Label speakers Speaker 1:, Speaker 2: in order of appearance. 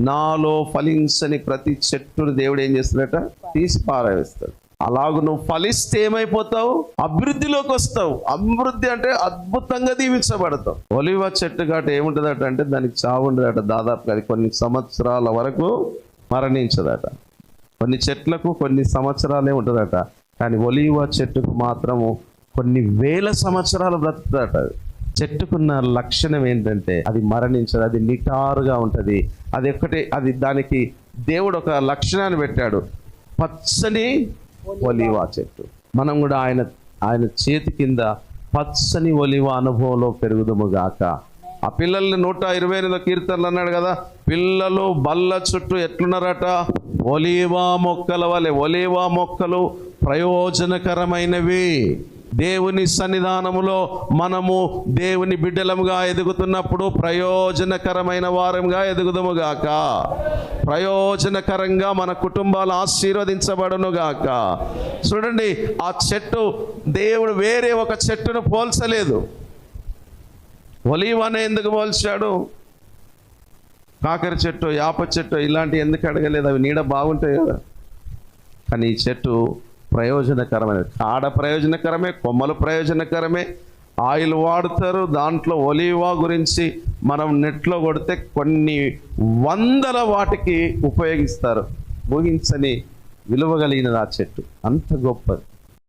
Speaker 1: నాలో ఫలించని ప్రతి చెట్టును దేవుడు ఏం చేస్తాడట? తీసి పారవేస్తాడు. అలాగ నువ్వు ఫలిస్తే ఏమైపోతావు? అభివృద్ధిలోకి వస్తావు. అభివృద్ధి అంటే అద్భుతంగా దీవించబడతావు. ఒలివ చెట్టు కాట ఏముంటుందట అంటే దానికి చావు ఉండదట. దాదాపు అది కొన్ని సంవత్సరాల వరకు మరణించదట. కొన్ని చెట్లకు కొన్ని సంవత్సరాలే ఉంటుందట. కానీ ఒలివ చెట్టుకు మాత్రము కొన్ని వేల సంవత్సరాలు బ్రతుకుతుందట. చెట్టుకున్న లక్షణం ఏంటంటే అది మరణించదు, అది నిటారుగా ఉంటుంది. అది దానికి దేవుడు ఒక లక్షణాన్ని పెట్టాడు, పచ్చని ఒలివ చెట్టు. మనం కూడా ఆయన చేతి కింద పచ్చని ఒలివ అనుభవంలో పెరుగుదుము గాక. ఆ పిల్లల్ని 128 కీర్తనలు అన్నాడు కదా, పిల్లలు బల్ల చుట్టూ ఎట్లున్నారట? ఒలివ మొక్కల వలె. ఒలివ మొక్కలు ప్రయోజనకరమైనవి. దేవుని సన్నిధానములో మనము దేవుని బిడ్డలముగా ఎదుగుతున్నప్పుడు ప్రయోజనకరమైన వారంగా ఎదుగుదుముగాక. ప్రయోజనకరంగా మన కుటుంబాలు ఆశీర్వదించబడునుగాక. చూడండి, ఆ చెట్టు దేవుడు వేరే ఒక చెట్టును పోల్చలేదు. ఒలీవనే ఎందుకు పోల్చాడు? కాకర చెట్టు, యాప చెట్టు ఇలాంటివి ఎందుకు అడగలేదు? అవి నీడ బాగుంటాయి కదా. కానీ ఈ చెట్టు ప్రయోజనకరమైన, కాడ ప్రయోజనకరమే, కొమ్మలు ప్రయోజనకరమే, ఆయిల్ వాడుతారు దాంట్లో. ఒలీవా గురించి మనం నెట్లో కొడితే కొన్ని వందల వాటికి ఉపయోగిస్తారు. ఊహించని విలువ కలిగినది ఆ చెట్టు, అంత గొప్పది.